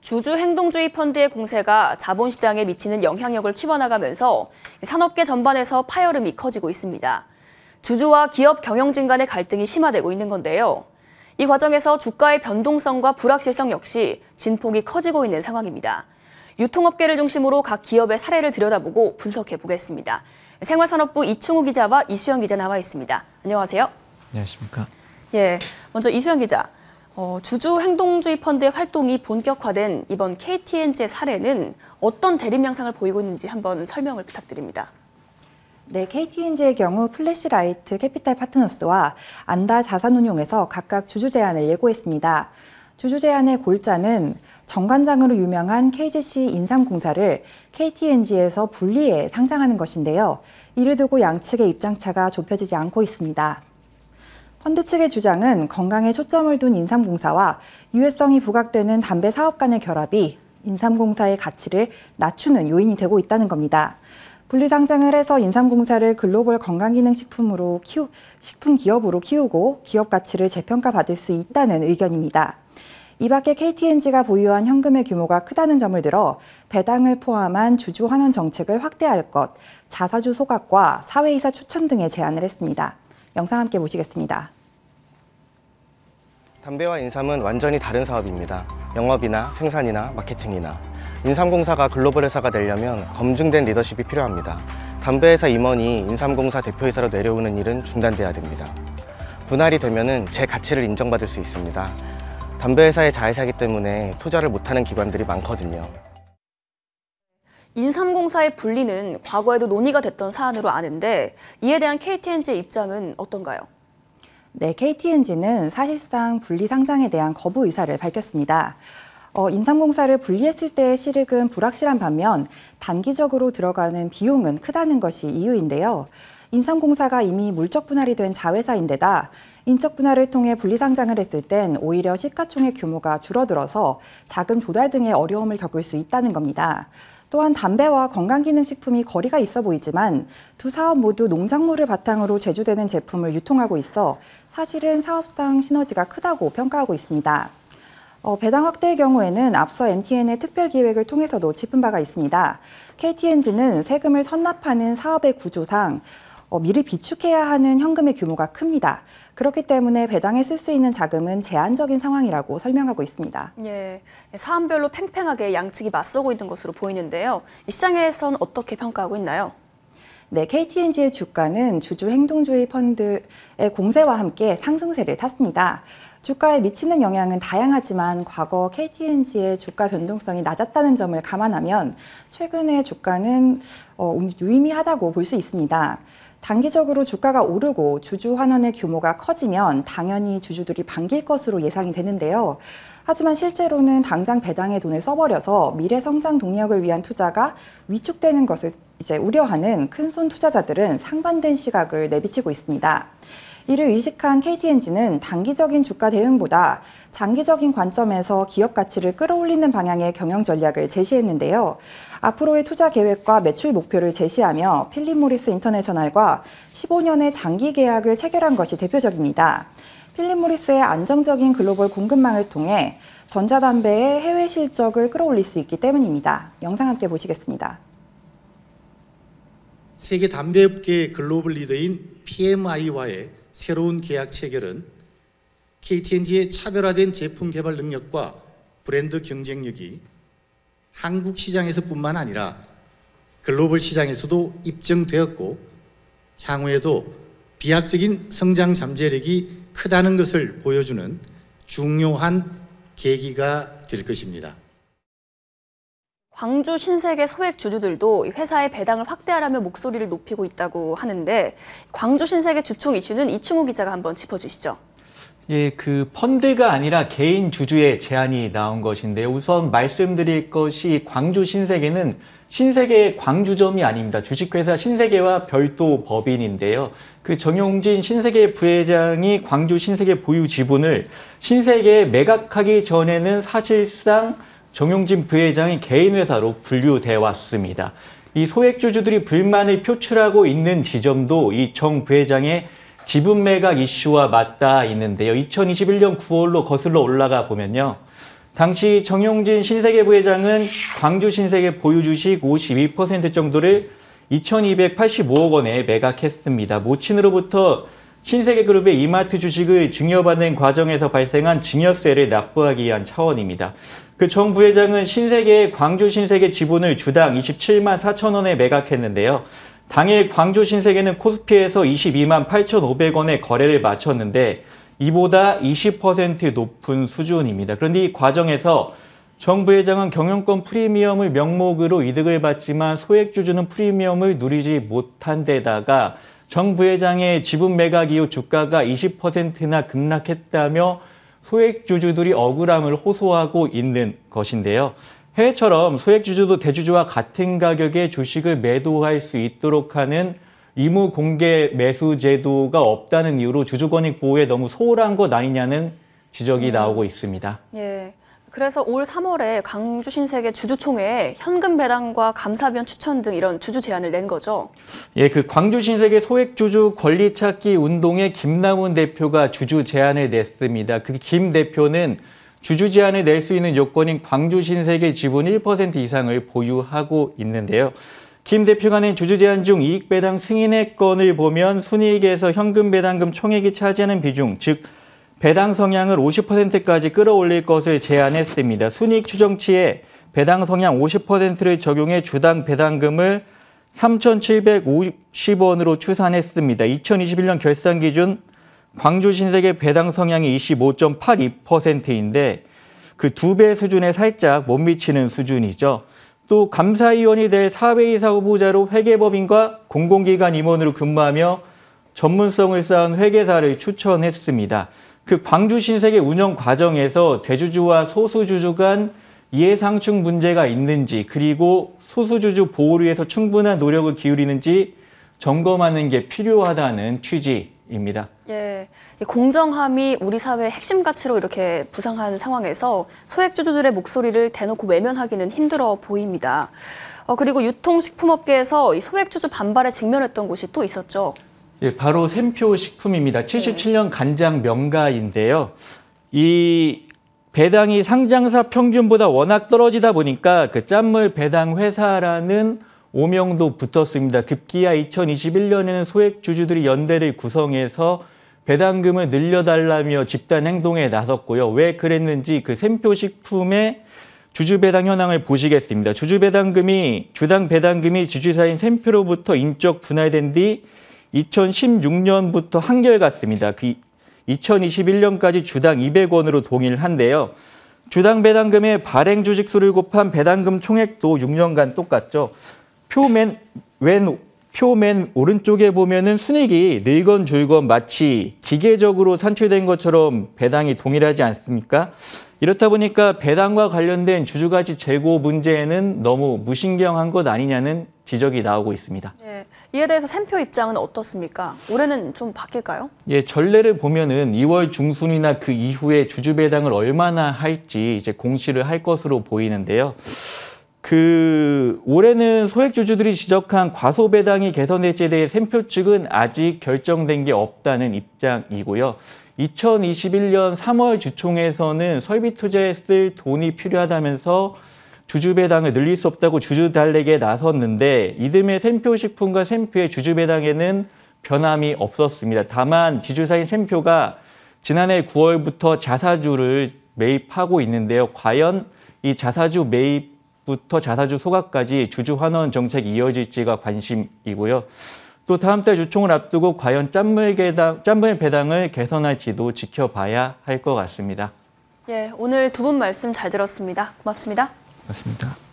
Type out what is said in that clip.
주주 행동주의 펀드의 공세가 자본시장에 미치는 영향력을 키워나가면서 산업계 전반에서 파열음이 커지고 있습니다. 주주와 기업 경영진 간의 갈등이 심화되고 있는 건데요. 이 과정에서 주가의 변동성과 불확실성 역시 진폭이 커지고 있는 상황입니다. 유통업계를 중심으로 각 기업의 사례를 들여다보고 분석해 보겠습니다. 생활산업부 이충우 기자와 이수영 기자 나와 있습니다. 안녕하세요. 안녕하십니까. 예, 먼저 이수영 기자. 주주 행동주의 펀드의 활동이 본격화된 이번 KTNG의 사례는 어떤 대립 양상을 보이고 있는지 한번 설명을 부탁드립니다. 네, KTNG의 경우 플래시라이트 캐피탈 파트너스와 안다 자산운용에서 각각 주주 제안을 예고했습니다. 주주 제안의 골자는 정관장으로 유명한 KGC 인삼공사를 KTNG에서 분리해 상장하는 것인데요. 이를 두고 양측의 입장차가 좁혀지지 않고 있습니다. 펀드 측의 주장은 건강에 초점을 둔 인삼공사와 유해성이 부각되는 담배 사업 간의 결합이 인삼공사의 가치를 낮추는 요인이 되고 있다는 겁니다. 분리상장을 해서 인삼공사를 글로벌 건강기능식품 기업으로 키우고 기업 가치를 재평가받을 수 있다는 의견입니다. 이 밖에 KTNG가 보유한 현금의 규모가 크다는 점을 들어 배당을 포함한 주주 환원 정책을 확대할 것, 자사주 소각과 사회이사 추천 등의 제안을 했습니다. 영상 함께 보시겠습니다. 담배와 인삼은 완전히 다른 사업입니다. 영업이나 생산이나 마케팅이나. 인삼공사가 글로벌 회사가 되려면 검증된 리더십이 필요합니다. 담배회사 임원이 인삼공사 대표이사로 내려오는 일은 중단돼야 됩니다. 분할이 되면은 제 가치를 인정받을 수 있습니다. 담배회사의 자회사이기 때문에 투자를 못하는 기관들이 많거든요. 인삼공사의 분리는 과거에도 논의가 됐던 사안으로 아는데 이에 대한 KTNG의 입장은 어떤가요? 네, KTNG는 사실상 분리 상장에 대한 거부 의사를 밝혔습니다. 인삼공사를 분리했을 때의 실익은 불확실한 반면 단기적으로 들어가는 비용은 크다는 것이 이유인데요. 인삼공사가 이미 물적 분할이 된 자회사인데다 인적 분할을 통해 분리 상장을 했을 땐 오히려 시가총액 규모가 줄어들어서 자금 조달 등의 어려움을 겪을 수 있다는 겁니다. 또한 담배와 건강기능식품이 거리가 있어 보이지만 두 사업 모두 농작물을 바탕으로 제조되는 제품을 유통하고 있어 사실은 사업상 시너지가 크다고 평가하고 있습니다. 배당 확대의 경우에는 앞서 MTN의 특별기획을 통해서도 짚은 바가 있습니다. KTNG는 세금을 선납하는 사업의 구조상 미리 비축해야 하는 현금의 규모가 큽니다. 그렇기 때문에 배당에 쓸 수 있는 자금은 제한적인 상황이라고 설명하고 있습니다. 예, 사안별로 팽팽하게 양측이 맞서고 있는 것으로 보이는데요. 이 시장에선 어떻게 평가하고 있나요? 네, KTNG의 주가는 주주 행동주의 펀드의 공세와 함께 상승세를 탔습니다. 주가에 미치는 영향은 다양하지만 과거 KTNG의 주가 변동성이 낮았다는 점을 감안하면 최근의 주가는 유의미하다고 볼 수 있습니다. 단기적으로 주가가 오르고 주주 환원의 규모가 커지면 당연히 주주들이 반길 것으로 예상이 되는데요. 하지만 실제로는 당장 배당에 돈을 써버려서 미래 성장 동력을 위한 투자가 위축되는 것을 우려하는 큰손 투자자들은 상반된 시각을 내비치고 있습니다. 이를 의식한 KTNG는 단기적인 주가 대응보다 장기적인 관점에서 기업 가치를 끌어올리는 방향의 경영 전략을 제시했는데요. 앞으로의 투자 계획과 매출 목표를 제시하며 필립 모리스 인터내셔널과 15년의 장기 계약을 체결한 것이 대표적입니다. 필립 모리스의 안정적인 글로벌 공급망을 통해 전자담배의 해외 실적을 끌어올릴 수 있기 때문입니다. 영상 함께 보시겠습니다. 세계 담배업계의 글로벌 리더인 PMI와의 새로운 계약 체결은 KTNG의 차별화된 제품 개발 능력과 브랜드 경쟁력이 한국 시장에서뿐만 아니라 글로벌 시장에서도 입증되었고 향후에도 비약적인 성장 잠재력이 크다는 것을 보여주는 중요한 계기가 될 것입니다. 광주 신세계 소액 주주들도 회사의 배당을 확대하라며 목소리를 높이고 있다고 하는데 광주 신세계 주총 이슈는 이충우 기자가 한번 짚어주시죠. 예, 그 펀드가 아니라 개인 주주의 제안이 나온 것인데요. 우선 말씀드릴 것이 광주 신세계는 신세계 광주점이 아닙니다. 주식회사 신세계와 별도 법인인데요. 그 정용진 신세계 부회장이 광주 신세계 보유 지분을 신세계에 매각하기 전에는 사실상 정용진 부회장이 개인 회사로 분류돼 왔습니다. 이 소액주주들이 불만을 표출하고 있는 지점도 이 정 부회장의 지분 매각 이슈와 맞닿아 있는데요. 2021년 9월로 거슬러 올라가 보면요. 당시 정용진 신세계 부회장은 광주 신세계 보유 주식 52% 정도를 2,285억 원에 매각했습니다. 모친으로부터 신세계그룹의 이마트 주식을 증여받는 과정에서 발생한 증여세를 납부하기 위한 차원입니다. 그 정 부회장은 신세계의 광주 신세계 지분을 주당 27만 4천 원에 매각했는데요. 당일 광주 신세계는 코스피에서 22만 8,500원에 거래를 마쳤는데 이보다 20% 높은 수준입니다. 그런데 이 과정에서 정 부회장은 경영권 프리미엄을 명목으로 이득을 받지만 소액주주는 프리미엄을 누리지 못한 데다가 정 부회장의 지분 매각 이후 주가가 20%나 급락했다며 소액주주들이 억울함을 호소하고 있는 것인데요. 해외처럼 소액주주도 대주주와 같은 가격에 주식을 매도할 수 있도록 하는 의무 공개 매수 제도가 없다는 이유로 주주권익 보호에 너무 소홀한 것 아니냐는 지적이 나오고 있습니다. 예. 그래서 올 3월에 광주 신세계 주주총회에 현금 배당과 감사위원 추천 등 이런 주주 제안을 낸 거죠. 예, 그 광주 신세계 소액주주 권리 찾기 운동의 김남훈 대표가 주주 제안을 냈습니다. 그 김 대표는 주주 제안을 낼 수 있는 요건인 광주 신세계 지분 1% 이상을 보유하고 있는데요. 김 대표가 낸 주주 제안 중 이익 배당 승인의 건을 보면 순이익에서 현금 배당금 총액이 차지하는 비중, 즉 배당 성향을 50%까지 끌어올릴 것을 제안했습니다. 순이익 추정치에 배당 성향 50%를 적용해 주당 배당금을 3,750원으로 추산했습니다. 2021년 결산 기준 광주 신세계 배당 성향이 25.82%인데 그 2배 수준에 살짝 못 미치는 수준이죠. 또 감사위원이 될 사회이사 후보자로 회계법인과 공공기관 임원으로 근무하며 전문성을 쌓은 회계사를 추천했습니다. 그 광주 신세계 운영 과정에서 대주주와 소수주주 간 이해상충 문제가 있는지 그리고 소수주주 보호를 위해서 충분한 노력을 기울이는지 점검하는 게 필요하다는 취지입니다. 예, 이 공정함이 우리 사회의 핵심 가치로 이렇게 부상한 상황에서 소액주주들의 목소리를 대놓고 외면하기는 힘들어 보입니다. 그리고 유통식품업계에서 이 소액주주 반발에 직면했던 곳이 또 있었죠. 예, 바로 샘표식품입니다. 77년 간장 명가인데요. 이 배당이 상장사 평균보다 워낙 떨어지다 보니까 그 짠물 배당 회사라는 오명도 붙었습니다. 급기야 2021년에는 소액주주들이 연대를 구성해서 배당금을 늘려달라며 집단 행동에 나섰고요. 왜 그랬는지 그 샘표식품의 주주배당 현황을 보시겠습니다. 주당 배당금이 주주사인 샘표로부터 인적 분할된 뒤 2016년부터 한결같습니다. 그 2021년까지 주당 200원으로 동일한데요. 주당 배당금의 발행 주식 수를 곱한 배당금 총액도 6년간 똑같죠. 표맨 오른쪽에 보면은 순이익이 늘건 줄건 마치 기계적으로 산출된 것처럼 배당이 동일하지 않습니까? 이렇다 보니까 배당과 관련된 주주가치 재고 문제에는 너무 무신경한 것 아니냐는 지적이 나오고 있습니다. 예, 이에 대해서 샘표 입장은 어떻습니까? 올해는 좀 바뀔까요? 예, 전례를 보면은 2월 중순이나 그 이후에 주주 배당을 얼마나 할지 이제 공시를 할 것으로 보이는데요. 올해는 소액주주들이 지적한 과소배당이 개선될지에 대해 샘표 측은 아직 결정된 게 없다는 입장이고요. 2021년 3월 주총에서는 설비 투자에 쓸 돈이 필요하다면서 주주 배당을 늘릴 수 없다고 주주 달래기에 나섰는데 이듬해 샘표식품과 샘표의 주주 배당에는 변함이 없었습니다. 다만 지주사인 샘표가 지난해 9월부터 자사주를 매입하고 있는데요. 과연 이 자사주 매입부터 자사주 소각까지 주주 환원 정책이 이어질지가 관심이고요. 또 다음 달 주총을 앞두고 과연 짠물 배당을 개선할지도 지켜봐야 할 것 같습니다. 예, 오늘 두 분 말씀 잘 들었습니다. 고맙습니다. 맞습니다.